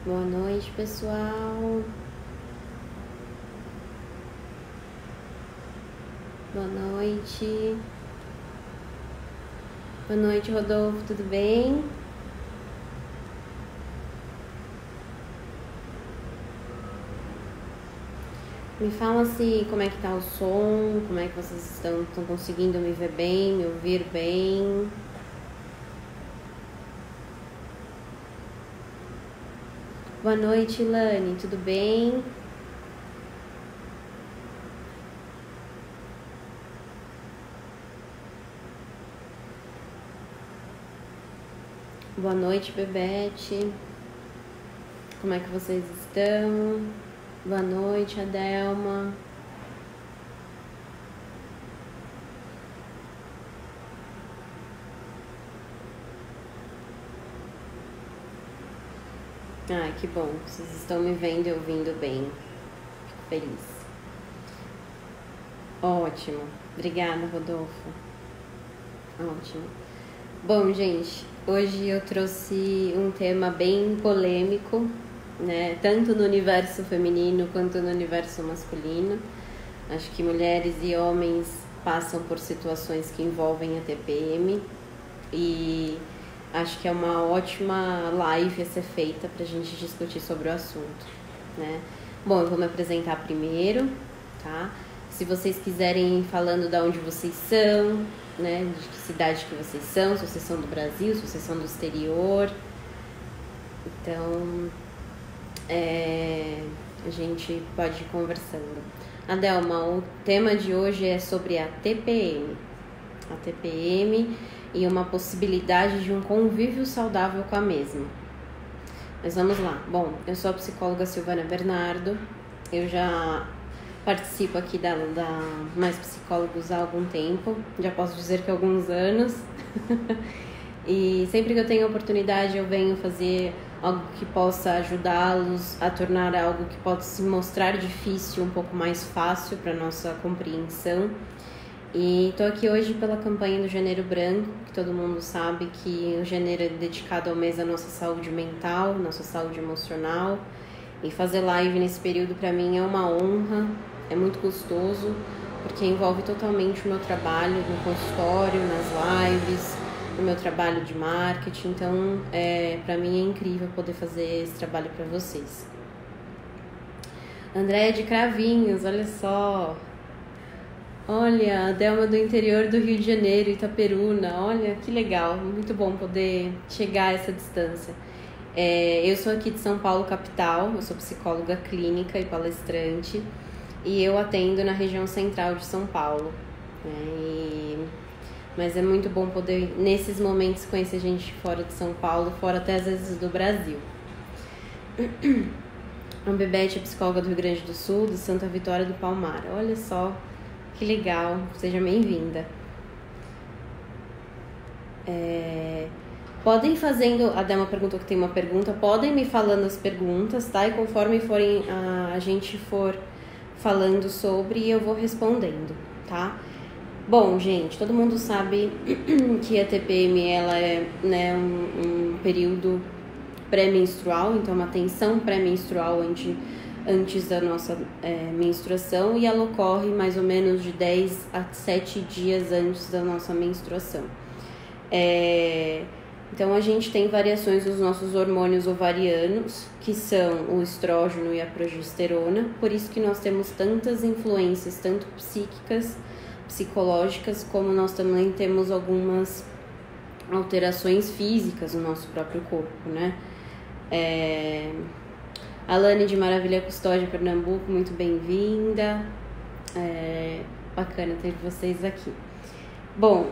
Boa noite, pessoal. Boa noite. Boa noite, Rodolfo, tudo bem? Me fala assim, como é que tá o som, como é que vocês estão conseguindo me ver bem, me ouvir bem? Boa noite, Ilane, tudo bem? Boa noite, Bebete. Como é que vocês estão? Boa noite, Adelma. Ai, que bom, vocês estão me vendo e ouvindo bem. Fico feliz. Ótimo. Obrigada, Rodolfo. Ótimo. Bom, gente, hoje eu trouxe um tema bem polêmico, né? Tanto no universo feminino quanto no universo masculino. Acho que mulheres e homens passam por situações que envolvem a TPM e acho que é uma ótima live a ser feita para a gente discutir sobre o assunto, né? Bom, eu vou me apresentar primeiro, tá? Se vocês quiserem ir falando de onde vocês são, né? De que cidade que vocês são, se vocês são do Brasil, se vocês são do exterior. Então, a gente pode ir conversando. Adelma, o tema de hoje é sobre a TPM. A TPM e uma possibilidade de um convívio saudável com a mesma. Mas vamos lá. Bom, eu sou a psicóloga Silvana Bernardo. Eu já participo aqui da Mais Psicólogos há algum tempo. Já posso dizer que há alguns anos. E sempre que eu tenho oportunidade eu venho fazer algo que possa ajudá-los a tornar algo que pode se mostrar difícil um pouco mais fácil para nossa compreensão. E estou aqui hoje pela campanha do Janeiro Branco, que todo mundo sabe que o janeiro é dedicado ao mês da nossa saúde mental, nossa saúde emocional. E fazer live nesse período para mim é uma honra, é muito gostoso, porque envolve totalmente o meu trabalho no consultório, nas lives, no meu trabalho de marketing. Então, para mim é incrível poder fazer esse trabalho para vocês. Andréia de Cravinhos, olha só. Olha, a Delma do interior do Rio de Janeiro, Itaperuna. Olha, que legal, muito bom poder chegar a essa distância. Eu sou aqui de São Paulo, capital, eu sou psicóloga clínica e palestrante. E eu atendo na região central de São Paulo. Mas é muito bom poder, nesses momentos, conhecer gente fora de São Paulo, fora até às vezes do Brasil. A Bebete é psicóloga do Rio Grande do Sul, de Santa Vitória do Palmar. Olha só, que legal, seja bem-vinda. Podem fazendo, a Delma perguntou que tem uma pergunta, podem me falando as perguntas, tá? E conforme forem a gente for falando sobre, eu vou respondendo, tá? Bom, gente, todo mundo sabe que a TPM ela é, né, um período pré-menstrual, então uma tensão pré-menstrual antes da nossa menstruação, e ela ocorre mais ou menos de 10 a 7 dias antes da nossa menstruação. Então a gente tem variações dos nossos hormônios ovarianos, que são o estrógeno e a progesterona, por isso que nós temos tantas influências, tanto psíquicas, psicológicas, como nós também temos algumas alterações físicas no nosso próprio corpo, né? Alane de Maravilha Custódia, Pernambuco, muito bem-vinda. Bacana ter vocês aqui. Bom,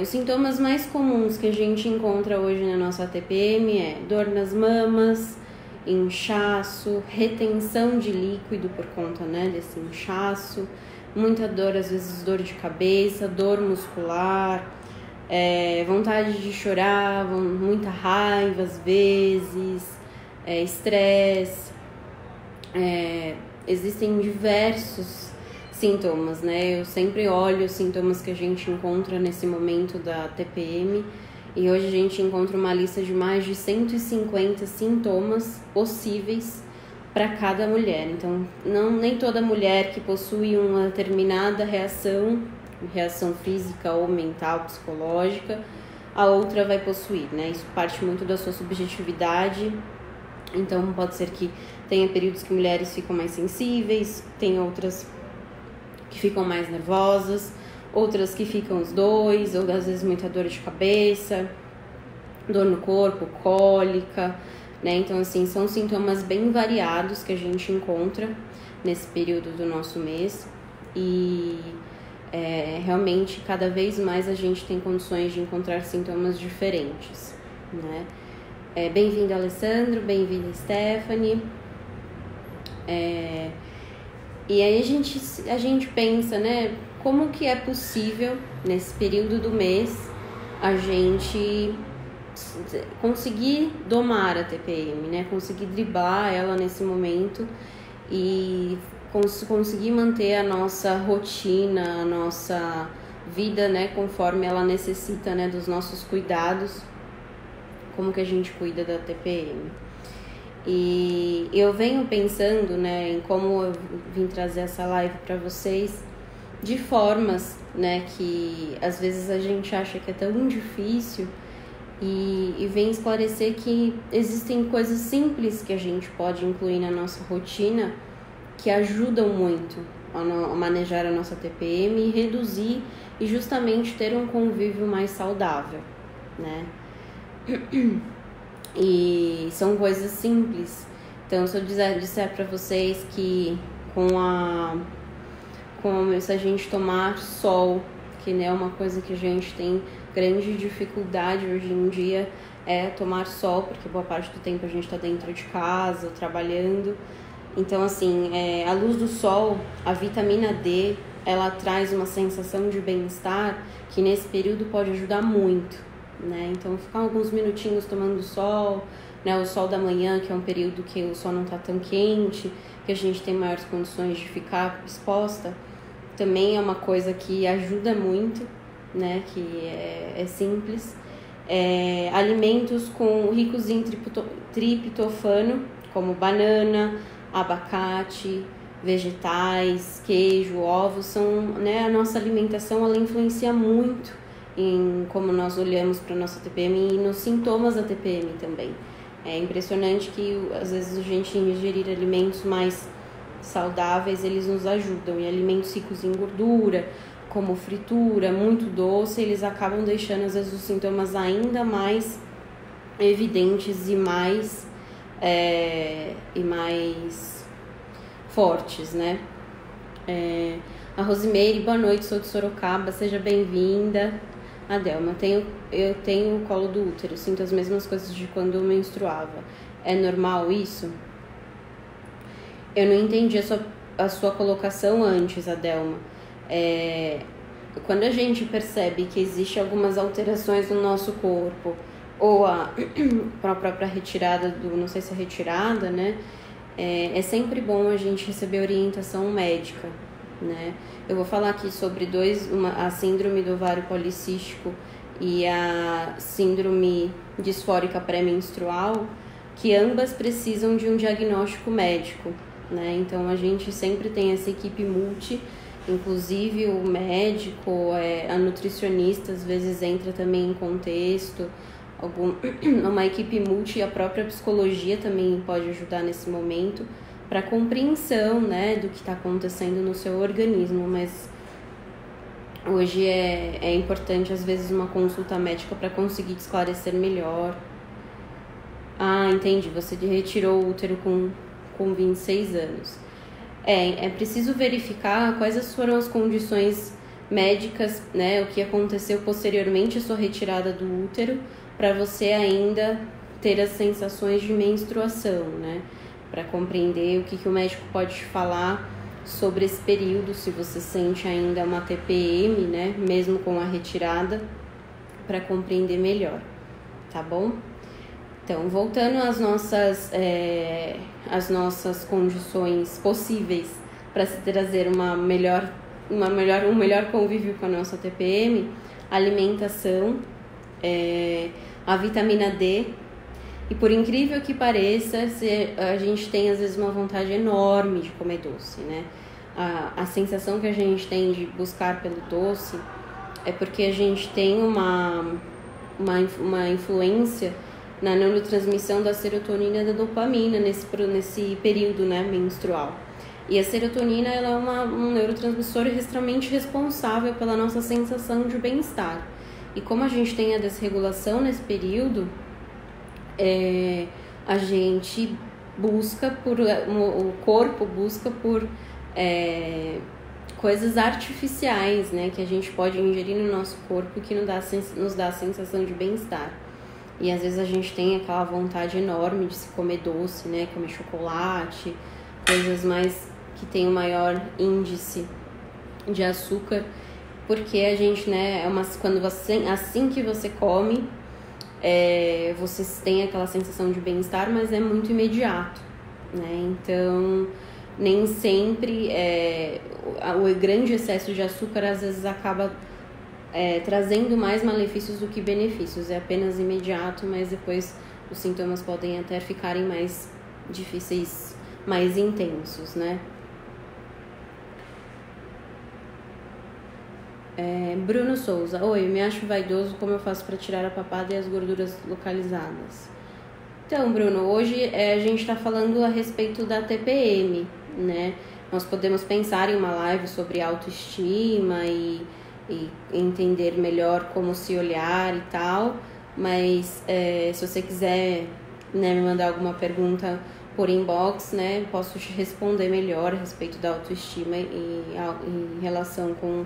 os sintomas mais comuns que a gente encontra hoje na nossa TPM é dor nas mamas, inchaço, retenção de líquido por conta, né, desse inchaço, muita dor, às vezes dor de cabeça, dor muscular, vontade de chorar, muita raiva às vezes, estresse. Existem diversos sintomas, né? Eu sempre olho os sintomas que a gente encontra nesse momento da TPM E hoje a gente encontra uma lista de mais de 150 sintomas possíveis para cada mulher. Então, nem toda mulher que possui uma determinada reação física ou mental, psicológica, a outra vai possuir, né? Isso parte muito da sua subjetividade. Então, pode ser que tenha períodos que mulheres ficam mais sensíveis, tem outras que ficam mais nervosas, outras que ficam os dois, ou às vezes muita dor de cabeça, dor no corpo, cólica, né? Então, assim, são sintomas bem variados que a gente encontra nesse período do nosso mês e realmente cada vez mais a gente tem condições de encontrar sintomas diferentes, né? Bem-vindo, Alessandro, bem-vinda, Stephanie. E aí a gente pensa, né, como que é possível, nesse período do mês, a gente conseguir domar a TPM, né, conseguir driblar ela nesse momento e conseguir manter a nossa rotina, a nossa vida, né, conforme ela necessita, né, dos nossos cuidados, como que a gente cuida da TPM. E eu venho pensando, né, em como eu vim trazer essa live para vocês de formas, né, que às vezes a gente acha que é tão difícil e vem esclarecer que existem coisas simples que a gente pode incluir na nossa rotina que ajudam muito a manejar a nossa TPM e reduzir e justamente ter um convívio mais saudável, né? E são coisas simples. Então, se eu disser para vocês que se a gente tomar sol, que né, é uma coisa que a gente tem grande dificuldade hoje em dia, é tomar sol, porque boa parte do tempo a gente está dentro de casa, trabalhando. Então, assim, a luz do sol, a vitamina D, ela traz uma sensação de bem-estar que nesse período pode ajudar muito, né? Então, ficar alguns minutinhos tomando sol, né? O sol da manhã, que é um período que o sol não está tão quente, que a gente tem maiores condições de ficar exposta, também é uma coisa que ajuda muito, né? Que é simples. Alimentos ricos em triptofano, como banana, abacate, vegetais, queijo, ovos, são, né, a nossa alimentação, ela influencia muito em como nós olhamos para a nossa TPM e nos sintomas da TPM também. É impressionante que às vezes a gente ingerir alimentos mais saudáveis, eles nos ajudam, e alimentos ricos em gordura, como fritura, muito doce, eles acabam deixando às vezes os sintomas ainda mais evidentes e mais fortes, né? A Rosimeire, boa noite, sou de Sorocaba, seja bem-vinda. Adelma, eu tenho o colo do útero, sinto as mesmas coisas de quando eu menstruava. É normal isso? Eu não entendi a sua colocação antes, Adelma. Quando a gente percebe que existe algumas alterações no nosso corpo, ou a própria retirada não sei se é retirada, né? É sempre bom a gente receber orientação médica, né? Eu vou falar aqui sobre a síndrome do ovário policístico e a síndrome disfórica pré-menstrual, que ambas precisam de um diagnóstico médico, né? Então a gente sempre tem essa equipe multi, inclusive o médico, a nutricionista às vezes entra também em contexto, uma equipe multi, a própria psicologia também pode ajudar nesse momento para compreensão, né, do que está acontecendo no seu organismo, mas hoje é importante às vezes uma consulta médica para conseguir esclarecer melhor. Ah, entendi, você retirou o útero com 26 anos. É preciso verificar quais foram as condições médicas, né, o que aconteceu posteriormente à sua retirada do útero, para você ainda ter as sensações de menstruação, né? Para compreender o que o médico pode te falar sobre esse período, se você sente ainda uma TPM, né? Mesmo com a retirada, para compreender melhor, tá bom? Então, voltando às nossas condições possíveis para se trazer um melhor convívio com a nossa TPM, alimentação. a vitamina D. E por incrível que pareça, a gente tem às vezes uma vontade enorme de comer doce, né? A sensação que a gente tem de buscar pelo doce é porque a gente tem uma influência na neurotransmissão da serotonina e da dopamina nesse período, né, menstrual. E a serotonina, ela é um neurotransmissor extremamente responsável pela nossa sensação de bem-estar. E como a gente tem a desregulação nesse período, a gente busca o corpo busca por coisas artificiais, né, que a gente pode ingerir no nosso corpo que nos dá a sensação de bem-estar. E às vezes a gente tem aquela vontade enorme de se comer doce, né, comer chocolate, coisas mais que tem um maior índice de açúcar, porque a gente, né, quando assim que você come, você tem aquela sensação de bem-estar, mas é muito imediato, né? Então, nem sempre o grande excesso de açúcar às vezes acaba trazendo mais malefícios do que benefícios. É apenas imediato, mas depois os sintomas podem até ficarem mais difíceis, mais intensos, né? Bruno Souza: oi, me acho vaidoso, como eu faço para tirar a papada e as gorduras localizadas? Então, Bruno, hoje a gente está falando a respeito da TPM, né? Nós podemos pensar em uma live sobre autoestima e entender melhor como se olhar e tal, mas se você quiser, né, me mandar alguma pergunta por inbox, né, posso te responder melhor a respeito da autoestima e em relação com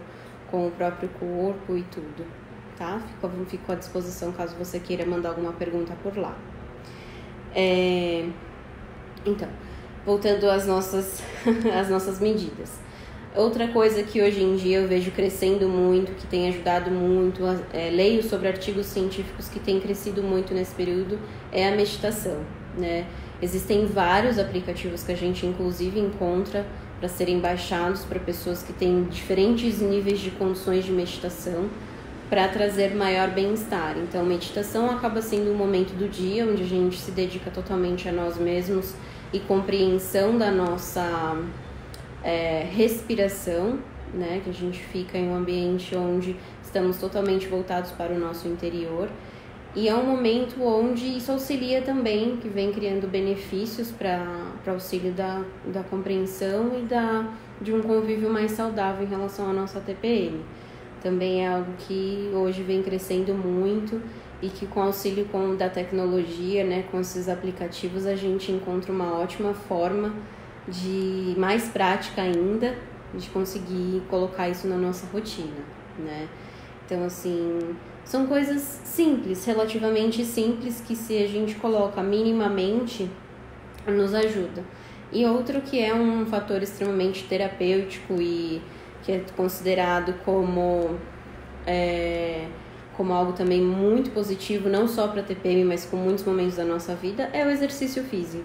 o próprio corpo e tudo, tá? Fico à disposição caso você queira mandar alguma pergunta por lá. Então, voltando às nossas medidas. Outra coisa que hoje em dia eu vejo crescendo muito, que tem ajudado muito, leio sobre artigos científicos que têm crescido muito nesse período, é a meditação, né? Existem vários aplicativos que a gente inclusive encontra para serem baixados para pessoas que têm diferentes níveis de condições de meditação, para trazer maior bem-estar. Então, meditação acaba sendo um momento do dia onde a gente se dedica totalmente a nós mesmos e compreensão da nossa respiração, né? Que a gente fica em um ambiente onde estamos totalmente voltados para o nosso interior. E é um momento onde isso auxilia também, que vem criando benefícios para auxílio da compreensão e de um convívio mais saudável em relação à nossa TPM. Também é algo que hoje vem crescendo muito e que com auxílio da tecnologia, né, com esses aplicativos, a gente encontra uma ótima forma mais prática ainda, de conseguir colocar isso na nossa rotina, né? Então, assim, são coisas simples, relativamente simples, que se a gente coloca minimamente, nos ajuda. E outro que é um fator extremamente terapêutico e que é considerado como algo também muito positivo, não só para a TPM, mas com muitos momentos da nossa vida, é o exercício físico.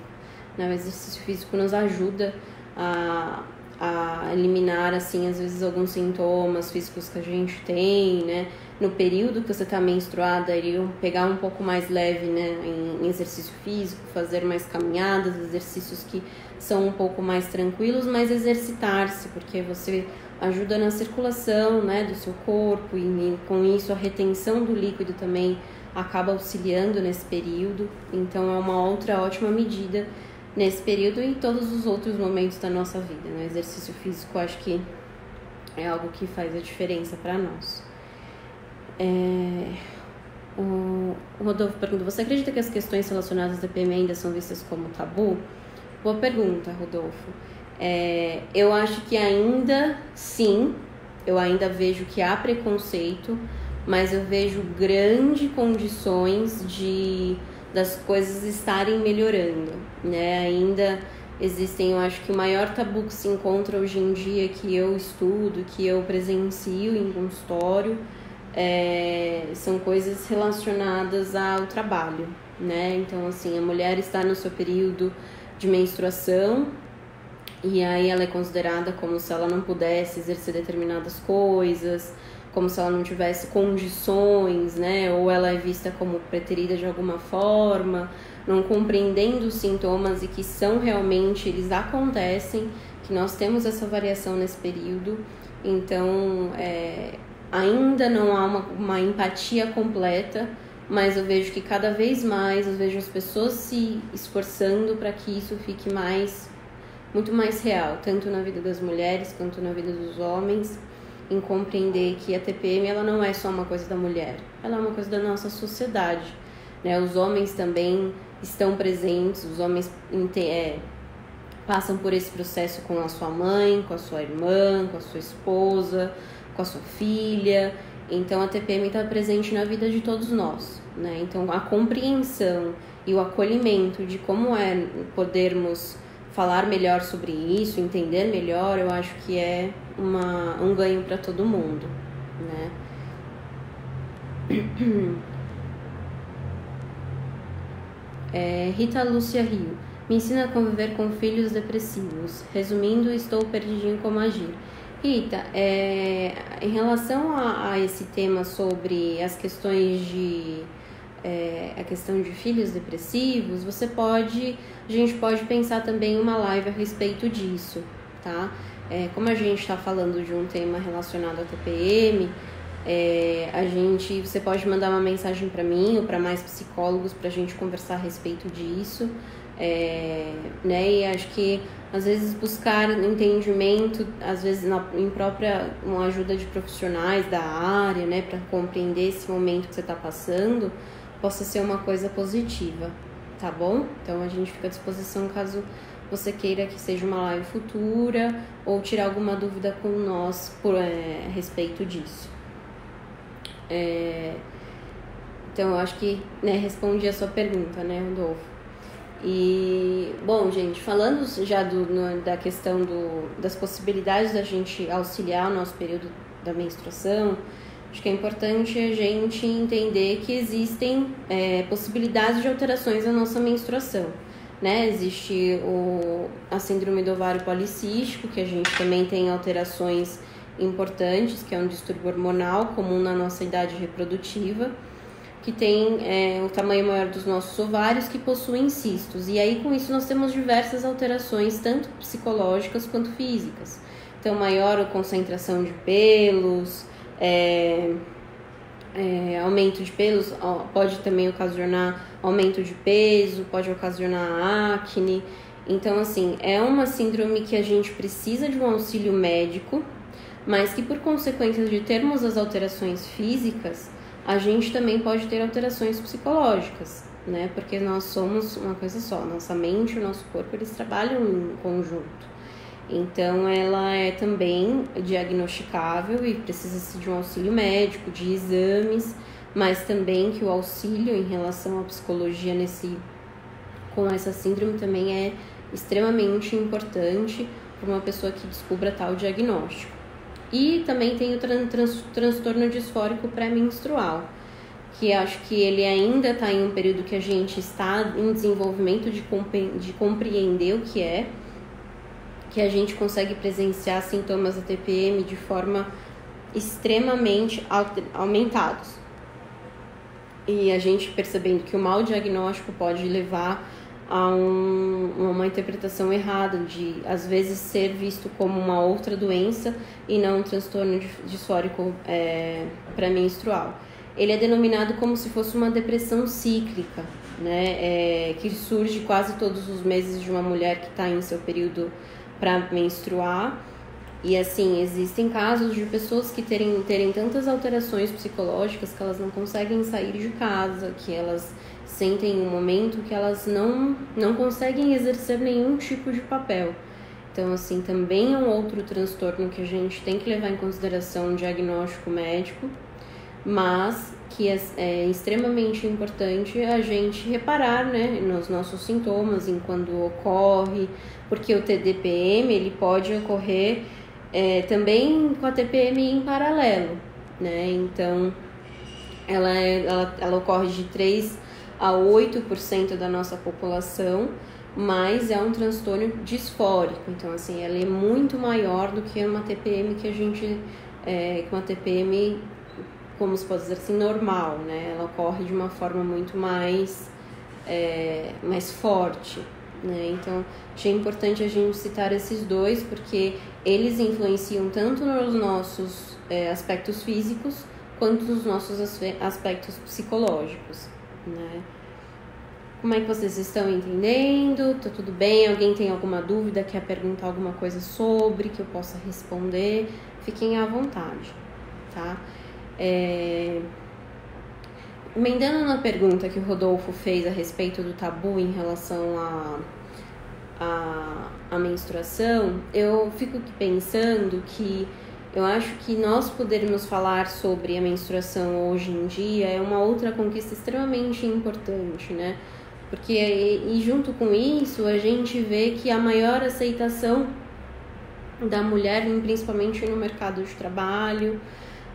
O exercício físico nos ajuda a eliminar, assim, às vezes alguns sintomas físicos que a gente tem, né? No período que você está menstruada, iriam pegar um pouco mais leve, né, em exercício físico, fazer mais caminhadas, exercícios que são um pouco mais tranquilos, mas exercitar-se, porque você ajuda na circulação, né, do seu corpo e com isso a retenção do líquido também acaba auxiliando nesse período. Então é uma outra ótima medida nesse período e em todos os outros momentos da nossa vida, né? O exercício físico, acho que é algo que faz a diferença para nós. O Rodolfo pergunta: você acredita que as questões relacionadas à TPM ainda são vistas como tabu? Boa pergunta, Rodolfo. Eu acho que ainda sim, eu ainda vejo que há preconceito, mas eu vejo grandes condições das coisas estarem melhorando, né? Ainda existem, eu acho que o maior tabu que se encontra hoje em dia, que eu estudo, que eu presencio em consultório, são coisas relacionadas ao trabalho, né? Então, assim, a mulher está no seu período de menstruação e aí ela é considerada como se ela não pudesse exercer determinadas coisas, como se ela não tivesse condições, né? Ou ela é vista como preterida de alguma forma, não compreendendo os sintomas e que são realmente, eles acontecem, que nós temos essa variação nesse período. Então, ainda não há uma empatia completa, mas eu vejo que cada vez mais, eu vejo as pessoas se esforçando para que isso fique muito mais real, tanto na vida das mulheres quanto na vida dos homens, em compreender que a TPM ela não é só uma coisa da mulher, ela é uma coisa da nossa sociedade, né? Os homens também estão presentes, os homens passam por esse processo com a sua mãe, com a sua irmã, com a sua esposa, com a sua filha. Então a TPM está presente na vida de todos nós, né? Então a compreensão e o acolhimento de como é podermos falar melhor sobre isso, entender melhor, eu acho que é um ganho para todo mundo, né? Rita Lúcia Rio, me ensina a conviver com filhos depressivos. Resumindo, estou perdidinho como agir. Rita, em relação a esse tema sobre as questões a questão de filhos depressivos, a gente pode pensar também uma live a respeito disso, tá? Como a gente está falando de um tema relacionado à TPM, você pode mandar uma mensagem para mim ou para mais psicólogos para a gente conversar a respeito disso, né? E acho que às vezes buscar entendimento, às vezes uma ajuda de profissionais da área, né, para compreender esse momento que você está passando, possa ser uma coisa positiva, tá bom? Então a gente fica à disposição caso você queira que seja uma live futura ou tirar alguma dúvida com nós a respeito disso. Então eu acho que, né, respondi a sua pergunta, né, Rodolfo? E, bom, gente, falando já da questão das possibilidades da gente auxiliar o nosso período da menstruação, acho que é importante a gente entender que existem possibilidades de alterações na nossa menstruação, né? Existe a síndrome do ovário policístico, que a gente também tem alterações importantes, que é um distúrbio hormonal comum na nossa idade reprodutiva, que tem o tamanho maior dos nossos ovários, que possuem cistos. E aí, com isso, nós temos diversas alterações, tanto psicológicas quanto físicas. Então, maior concentração de pelos, aumento de pelos, pode também ocasionar aumento de peso, pode ocasionar acne. Então, assim, é uma síndrome que a gente precisa de um auxílio médico, mas que por consequência de termos as alterações físicas, a gente também pode ter alterações psicológicas, né? Porque nós somos uma coisa só, nossa mente e o nosso corpo, eles trabalham em conjunto. Então, ela é também diagnosticável e precisa-se de um auxílio médico, de exames, mas também que o auxílio em relação à psicologia com essa síndrome também é extremamente importante para uma pessoa que descubra tal diagnóstico. E também tem o transtorno disfórico pré-menstrual, que acho que ele ainda está em um período que a gente está em desenvolvimento de compreender o que a gente consegue presenciar sintomas da TPM de forma extremamente aumentados. E a gente percebendo que o mau diagnóstico pode levar a uma interpretação errada de, às vezes, ser visto como uma outra doença e não um transtorno disfórico pré-menstrual. Ele é denominado como se fosse uma depressão cíclica, né? Que surge quase todos os meses de uma mulher que está em seu período para menstruar. E assim, existem casos de pessoas que terem tantas alterações psicológicas que elas não conseguem sair de casa, que elas sentem um momento que elas não conseguem exercer nenhum tipo de papel. Então, assim, também é um outro transtorno que a gente tem que levar em consideração um diagnóstico médico, mas que é extremamente importante a gente reparar, né, nos nossos sintomas, em quando ocorre, porque o TDPM ele pode ocorrer também com a TPM em paralelo, né? Então, ela ocorre de 3 a 8% da nossa população, mas é um transtorno disfórico. Então, assim, ela é muito maior do que uma TPM que a gente que uma TPM, como se pode dizer assim, normal, né? Ela ocorre de uma forma muito mais forte, né? Então, achei importante a gente citar esses dois, porque eles influenciam tanto nos nossos aspectos físicos, quanto nos nossos aspectos psicológicos, né? Como é que vocês estão entendendo? Tá tudo bem? Alguém tem alguma dúvida, quer perguntar alguma coisa sobre, que eu possa responder? Fiquem à vontade, tá? Emendando na pergunta que o Rodolfo fez a respeito do tabu em relação à menstruação, eu fico pensando que eu acho que nós podermos falar sobre a menstruação hoje em dia é uma outra conquista extremamente importante, né? Porque, e junto com isso, a gente vê que a maior aceitação da mulher, principalmente no mercado de trabalho,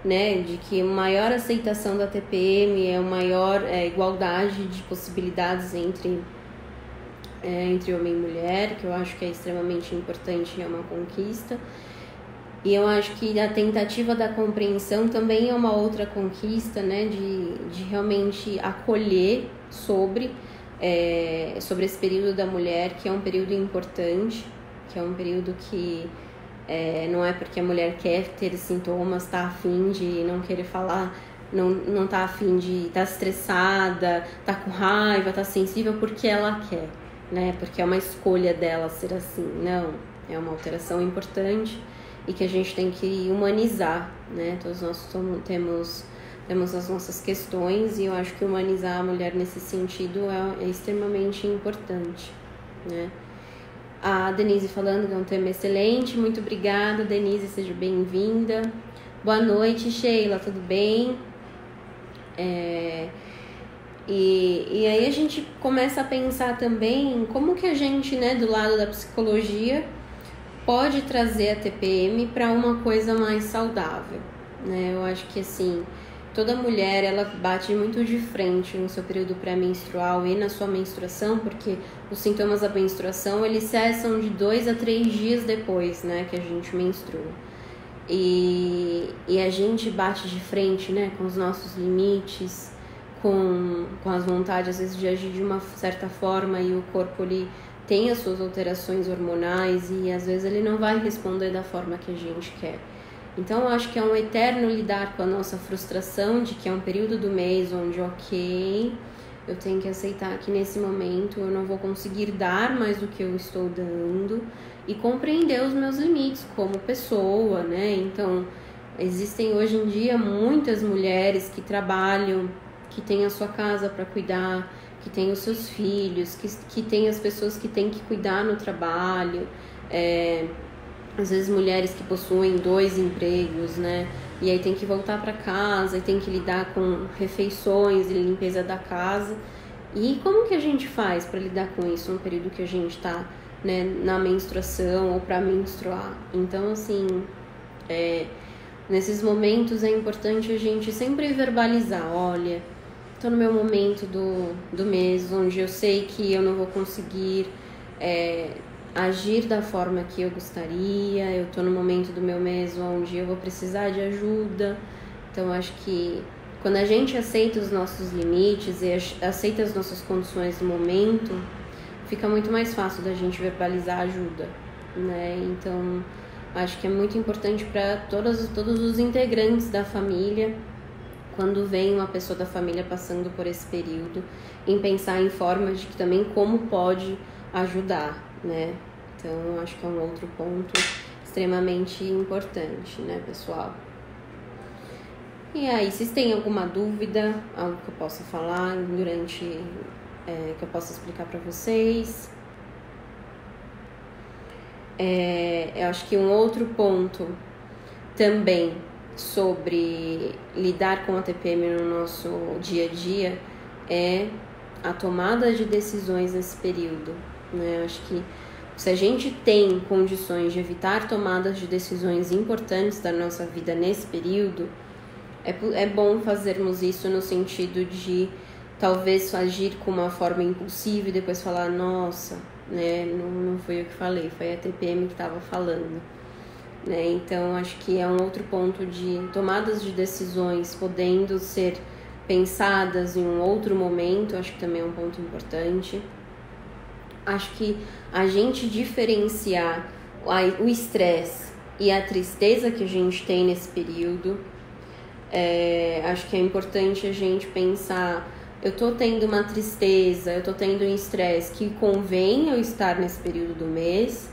né? De que a maior aceitação da TPM é a maior igualdade de possibilidades entre homem e mulher, que eu acho que é extremamente importante e é uma conquista. E eu acho que a tentativa da compreensão também é uma outra conquista, né? De realmente acolher sobre esse período da mulher, que é um período importante, que é um período que não é porque a mulher quer ter sintomas, tá afim de não querer falar, não tá afim de tá estressada, tá com raiva, tá sensível porque ela quer, né? Porque é uma escolha dela ser assim. Não, é uma alteração importante e que a gente tem que humanizar, né? Todos nós temos as nossas questões, e eu acho que humanizar a mulher nesse sentido é extremamente importante, né? A Denise falando que é um tema excelente. Muito obrigada, Denise, seja bem-vinda. Boa noite, Sheila, tudo bem? E aí a gente começa a pensar também como que a gente, né, do lado da psicologia, pode trazer a TPM para uma coisa mais saudável, né? Eu acho que, assim, toda mulher, ela bate muito de frente no seu período pré-menstrual e na sua menstruação, porque os sintomas da menstruação, eles cessam de 2 a 3 dias depois, né, que a gente menstrua. E a gente bate de frente, né, com os nossos limites, com as vontades, às vezes, de agir de uma certa forma, e o corpo, ele tem as suas alterações hormonais e, às vezes, ele não vai responder da forma que a gente quer. Então, eu acho que é um eterno lidar com a nossa frustração de que é um período do mês onde, ok, eu tenho que aceitar que nesse momento eu não vou conseguir dar mais do que eu estou dando e compreender os meus limites como pessoa, né? Então, existem hoje em dia muitas mulheres que trabalham, que têm a sua casa para cuidar, que têm os seus filhos, que têm as pessoas que têm que cuidar no trabalho, às vezes mulheres que possuem 2 empregos, né? E aí tem que voltar para casa e tem que lidar com refeições e limpeza da casa. E como que a gente faz para lidar com isso no período que a gente está, né, na menstruação ou para menstruar? Então, assim, nesses momentos é importante a gente sempre verbalizar: olha, estou no meu momento do mês onde eu sei que eu não vou conseguir agir da forma que eu gostaria, eu tô no momento do meu mês onde eu vou precisar de ajuda. Então, acho que quando a gente aceita os nossos limites e aceita as nossas condições no momento, fica muito mais fácil da gente verbalizar ajuda, né? Então, acho que é muito importante para todos os integrantes da família, quando vem uma pessoa da família passando por esse período, em pensar em formas de que também como pode ajudar, né? Então, acho que é um outro ponto extremamente importante, né, pessoal? E aí, vocês têm alguma dúvida, algo que eu possa falar durante, que eu possa explicar para vocês? Eu acho que um outro ponto também sobre lidar com a TPM no nosso dia a dia é a tomada de decisões nesse período, né? Eu acho que se a gente tem condições de evitar tomadas de decisões importantes da nossa vida nesse período, é bom fazermos isso no sentido de talvez agir com uma forma impulsiva e depois falar: nossa, né, não foi eu que falei, foi a TPM que estava falando. né? Então, acho que é um outro ponto de tomadas de decisões podendo ser pensadas em um outro momento, acho que também é um ponto importante. Acho que a gente diferenciar o estresse e a tristeza que a gente tem nesse período, acho que é importante a gente pensar, eu tô tendo uma tristeza, eu tô tendo um estresse que convém eu estar nesse período do mês,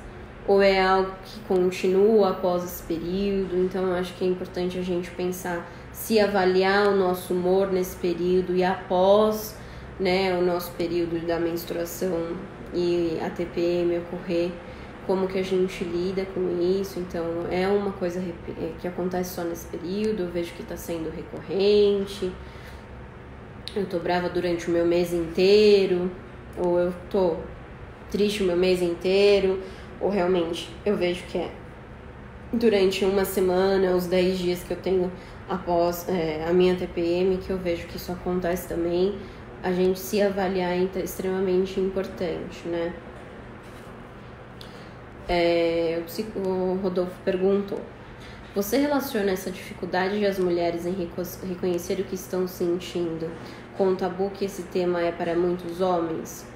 ou é algo que continua após esse período. Então, eu acho que é importante a gente pensar, se avaliar o nosso humor nesse período e após, né, o nosso período da menstruação e a TPM ocorrer, como que a gente lida com isso. Então, é uma coisa que acontece só nesse período, eu vejo que está sendo recorrente, eu tô brava durante o meu mês inteiro, ou eu tô triste o meu mês inteiro, ou realmente eu vejo que é durante uma semana, os 10 dias que eu tenho após a minha TPM, que eu vejo que isso acontece também. A gente se avaliar é extremamente importante, né? O Rodolfo perguntou: você relaciona essa dificuldade de as mulheres em reconhecer o que estão sentindo com o tabu que esse tema é para muitos homens?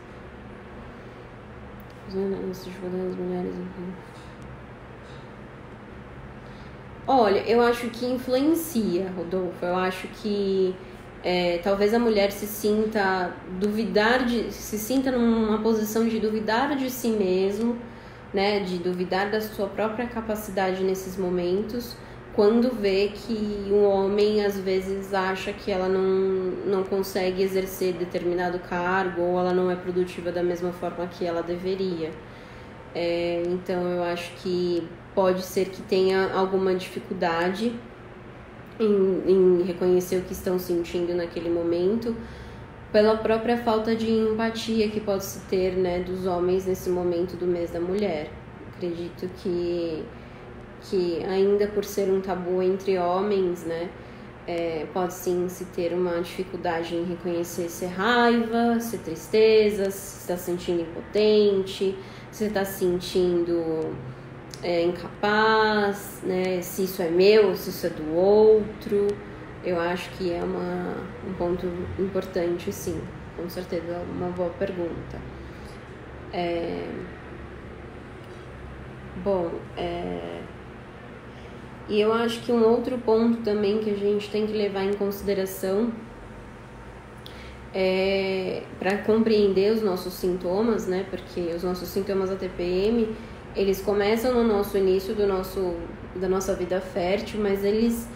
Olha, eu acho que influencia, Rodolfo. Eu acho que talvez a mulher se sinta numa posição de duvidar de si mesmo, né, de duvidar da sua própria capacidade nesses momentos, quando vê que um homem às vezes acha que ela não consegue exercer determinado cargo, ou ela não é produtiva da mesma forma que ela deveria. Então eu acho que pode ser que tenha alguma dificuldade em reconhecer o que estão sentindo naquele momento, pela própria falta de empatia que pode se ter, né, dos homens nesse momento do mês da mulher. Acredito que ainda por ser um tabu entre homens, né, pode sim se ter uma dificuldade em reconhecer se é raiva, se é tristeza, se está se sentindo impotente, se está se sentindo incapaz, né, se isso é meu, se isso é do outro. Eu acho que é um ponto importante, sim, com certeza, uma boa pergunta. E eu acho que um outro ponto também que a gente tem que levar em consideração para compreender os nossos sintomas, né? Porque os nossos sintomas da TPM, eles começam no nosso início da nossa vida fértil, mas eles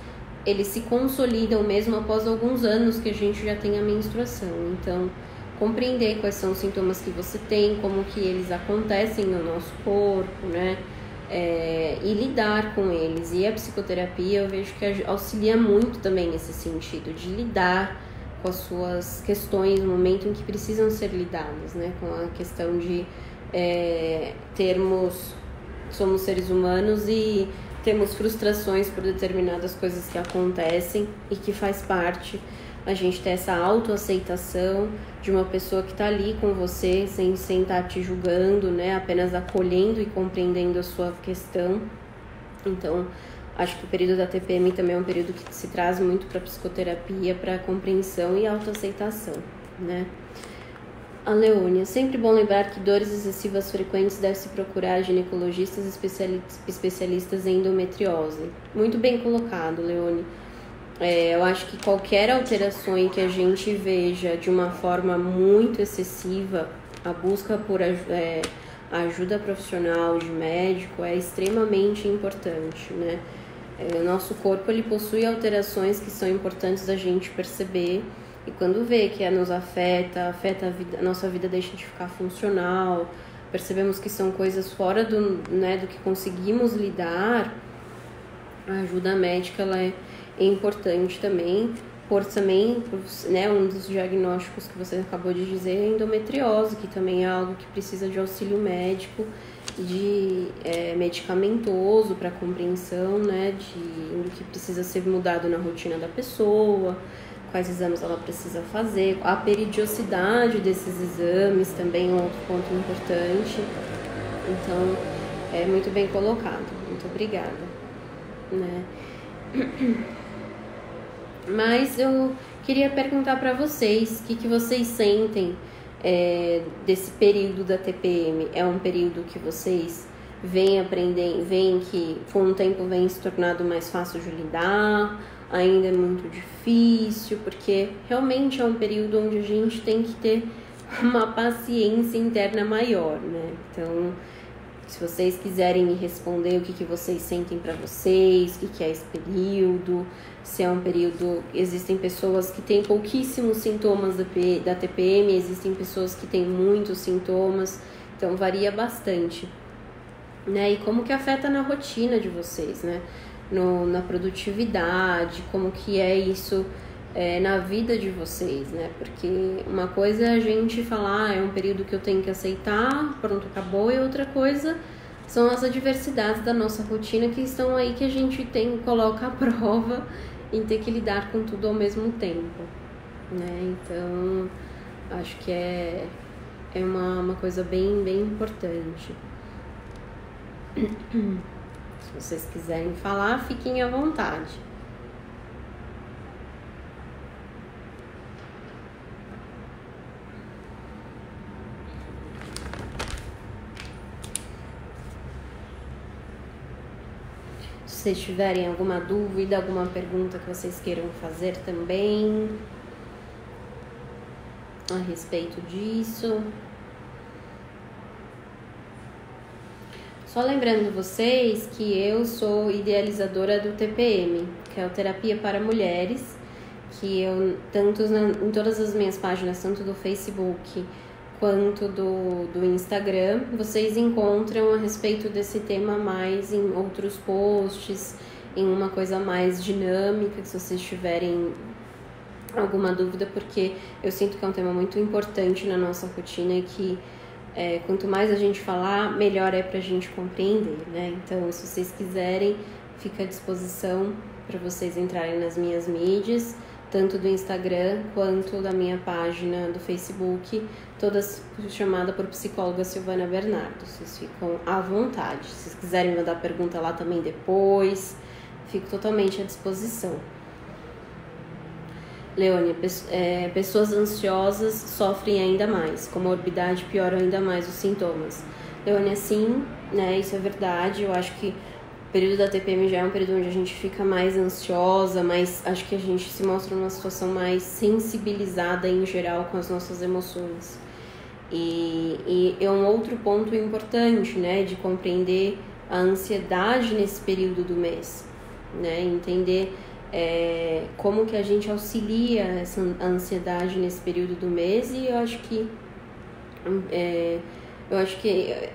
se consolidam mesmo após alguns anos que a gente já tem a menstruação. Então, compreender quais são os sintomas que você tem, como que eles acontecem no nosso corpo, né? E lidar com eles. E a psicoterapia, eu vejo que auxilia muito também nesse sentido, de lidar com as suas questões no momento em que precisam ser lidadas, né? Com a questão de somos seres humanos e temos frustrações por determinadas coisas que acontecem, e que faz parte a gente ter essa autoaceitação de uma pessoa que está ali com você, sem estar te julgando, né? Apenas acolhendo e compreendendo a sua questão. Então, acho que o período da TPM também é um período que se traz muito para psicoterapia, para compreensão e autoaceitação, né? A Leônia: sempre bom lembrar que dores excessivas frequentes deve-se procurar ginecologistas especialistas em endometriose. Muito bem colocado, Leônia. Eu acho que qualquer alteração em que a gente veja de uma forma muito excessiva, a busca por ajuda profissional, de médico, é extremamente importante, né? O nosso corpo, ele possui alterações que são importantes da gente perceber, e quando vê que nos afeta a nossa vida deixa de ficar funcional, percebemos que são coisas fora do que conseguimos lidar, a ajuda médica ela é importante também, né, um dos diagnósticos que você acabou de dizer é endometriose, que também é algo que precisa de auxílio médico, de medicamentoso para compreensão, né, do que precisa ser mudado na rotina da pessoa, quais exames ela precisa fazer, a periodicidade desses exames também é um outro ponto importante. Então, é muito bem colocado. Muito obrigada. né? Mas eu queria perguntar para vocês o que vocês sentem desse período da TPM. É um período que vocês vêm aprendendo, veem que com o tempo vem se tornando mais fácil de lidar, ainda é muito difícil, porque realmente é um período onde a gente tem que ter uma paciência interna maior, né? Então, se vocês quiserem me responder o que vocês sentem para vocês, o que é esse período, se é um período... Existem pessoas que têm pouquíssimos sintomas da TPM, existem pessoas que têm muitos sintomas, então varia bastante, né? E como que afeta na rotina de vocês, né? Na produtividade, como que é isso na vida de vocês, né? Porque uma coisa é a gente falar, é um período que eu tenho que aceitar, pronto, acabou, e outra coisa são as adversidades da nossa rotina que estão aí, que a gente coloca à prova em ter que lidar com tudo ao mesmo tempo, né? Então, acho que é uma coisa bem, bem importante. Se vocês quiserem falar, fiquem à vontade. Se vocês tiverem alguma dúvida, alguma pergunta que vocês queiram fazer também a respeito disso. Só lembrando vocês que eu sou idealizadora do TPM, que é o Terapia para Mulheres, que eu, em todas as minhas páginas, tanto do Facebook quanto do Instagram, vocês encontram a respeito desse tema mais em outros posts, em uma coisa mais dinâmica, se vocês tiverem alguma dúvida, porque eu sinto que é um tema muito importante na nossa rotina e que quanto mais a gente falar, melhor é pra gente compreender, né? Então, se vocês quiserem, fica à disposição para vocês entrarem nas minhas mídias, tanto do Instagram quanto da minha página do Facebook, todas chamadas por psicóloga Silvana Bernardo. Vocês ficam à vontade. Se vocês quiserem mandar pergunta lá também depois, fico totalmente à disposição. Leônia, pessoas ansiosas sofrem ainda mais, comorbidade piora ainda mais os sintomas. Leônia, sim, né, isso é verdade. Eu acho que o período da TPM já é um período onde a gente fica mais ansiosa, mas acho que a gente se mostra numa situação mais sensibilizada em geral com as nossas emoções. E é um outro ponto importante, né, de compreender a ansiedade nesse período do mês, né, entender como que a gente auxilia a ansiedade nesse período do mês. E eu acho que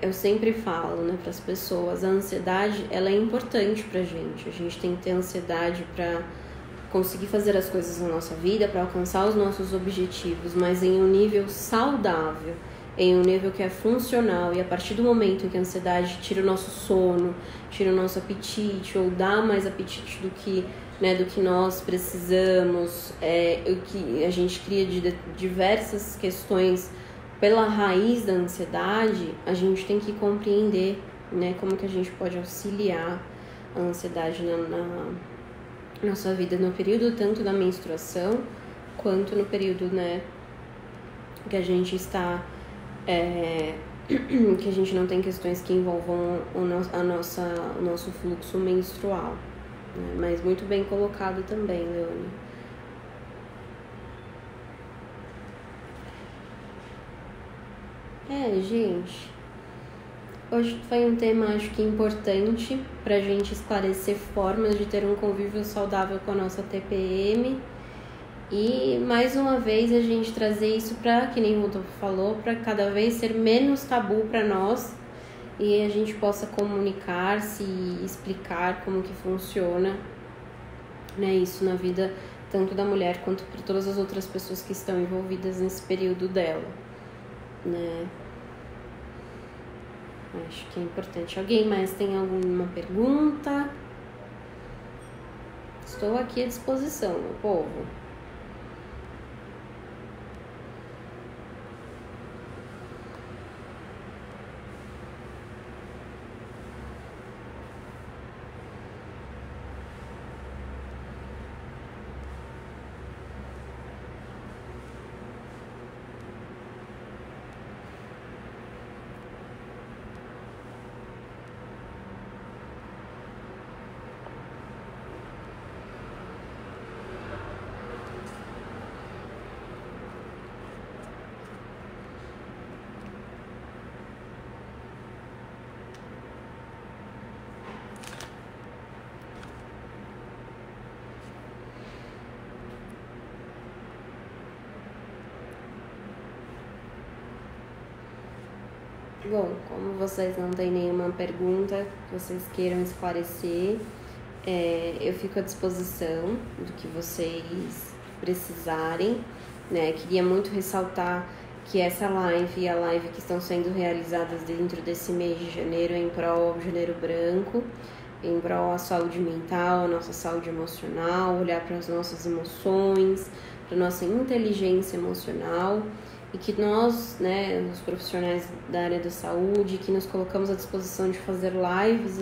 eu sempre falo, né, para as pessoas, a ansiedade, ela é importante pra gente. A gente tem que ter ansiedade para conseguir fazer as coisas na nossa vida, para alcançar os nossos objetivos, mas em um nível saudável, em um nível que é funcional. E a partir do momento em que a ansiedade tira o nosso sono, tira o nosso apetite, ou dá mais apetite do que nós precisamos, o que a gente cria de diversas questões pela raiz da ansiedade, a gente tem que compreender, né, como que a gente pode auxiliar a ansiedade na nossa vida, no período tanto da menstruação quanto no período, né, que a gente está que a gente não tem questões que envolvam o nosso fluxo menstrual, né? Mas muito bem colocado também, Leone. Gente, hoje foi um tema, acho que importante pra gente esclarecer formas de ter um convívio saudável com a nossa TPM. E mais uma vez a gente trazer isso para, que nem o Rodolfo falou, para cada vez ser menos tabu para nós e a gente possa comunicar-se e explicar como que funciona, né, isso na vida tanto da mulher quanto para todas as outras pessoas que estão envolvidas nesse período dela, né? Acho que é importante. Alguém mais tem alguma pergunta? Estou aqui à disposição, meu povo. Bom, como vocês não têm nenhuma pergunta que vocês queiram esclarecer, eu fico à disposição do que vocês precisarem, né? Queria muito ressaltar que essa live e a live que estão sendo realizadas dentro desse mês de janeiro é em prol ao Janeiro Branco, em prol à saúde mental, à nossa saúde emocional, olhar para as nossas emoções, para a nossa inteligência emocional, e que nós, né, os profissionais da área da saúde, que nos colocamos à disposição de fazer lives,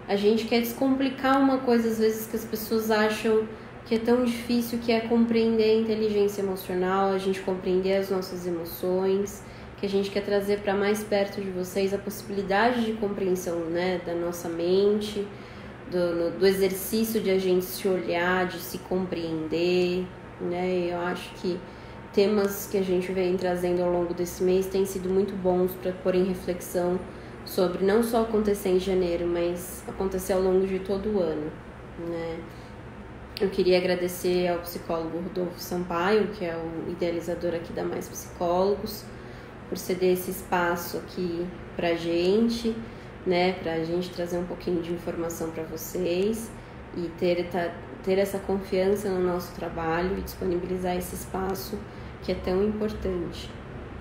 a gente quer descomplicar uma coisa às vezes que as pessoas acham que é tão difícil, que é compreender a inteligência emocional, a gente compreender as nossas emoções, que a gente quer trazer para mais perto de vocês a possibilidade de compreensão, né, da nossa mente, do exercício de a gente se olhar, de se compreender, né? Eu acho que temas que a gente vem trazendo ao longo desse mês têm sido muito bons para pôr em reflexão sobre não só acontecer em janeiro, mas acontecer ao longo de todo o ano, né? Eu queria agradecer ao psicólogo Rodolfo Sampaio, que é o idealizador aqui da Mais Psicólogos, por ceder esse espaço aqui pra gente, né, pra gente trazer um pouquinho de informação para vocês e ter essa confiança no nosso trabalho e disponibilizar esse espaço que é tão importante,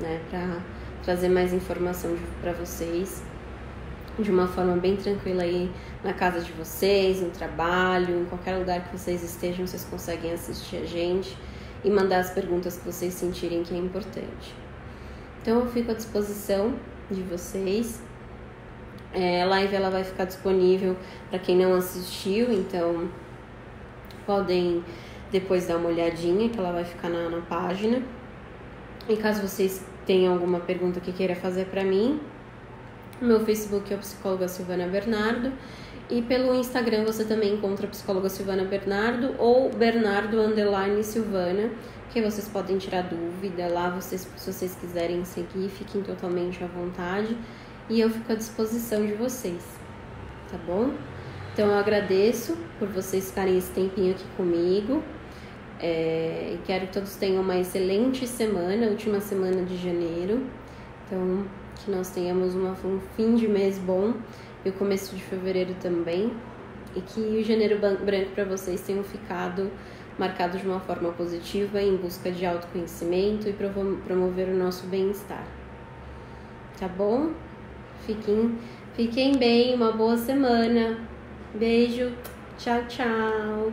né, para trazer mais informação para vocês de uma forma bem tranquila aí na casa de vocês, no trabalho, em qualquer lugar que vocês estejam, vocês conseguem assistir a gente e mandar as perguntas que vocês sentirem que é importante. Então eu fico à disposição de vocês. A live ela vai ficar disponível para quem não assistiu, então podem depois dar uma olhadinha que ela vai ficar na página. E caso vocês tenham alguma pergunta que queira fazer para mim, meu Facebook é o psicóloga Silvana Bernardo e pelo Instagram você também encontra a psicóloga Silvana Bernardo ou Bernardo_Silvana, que vocês podem tirar dúvida lá, se vocês quiserem seguir, fiquem totalmente à vontade e eu fico à disposição de vocês, tá bom? Então eu agradeço por vocês ficarem esse tempinho aqui comigo e quero que todos tenham uma excelente semana, última semana de janeiro, então que nós tenhamos um fim de mês bom e o começo de fevereiro também, e que o Janeiro Branco para vocês tenham ficado marcado de uma forma positiva em busca de autoconhecimento e promover o nosso bem-estar. Tá bom? Fiquem bem, uma boa semana. Beijo, tchau, tchau.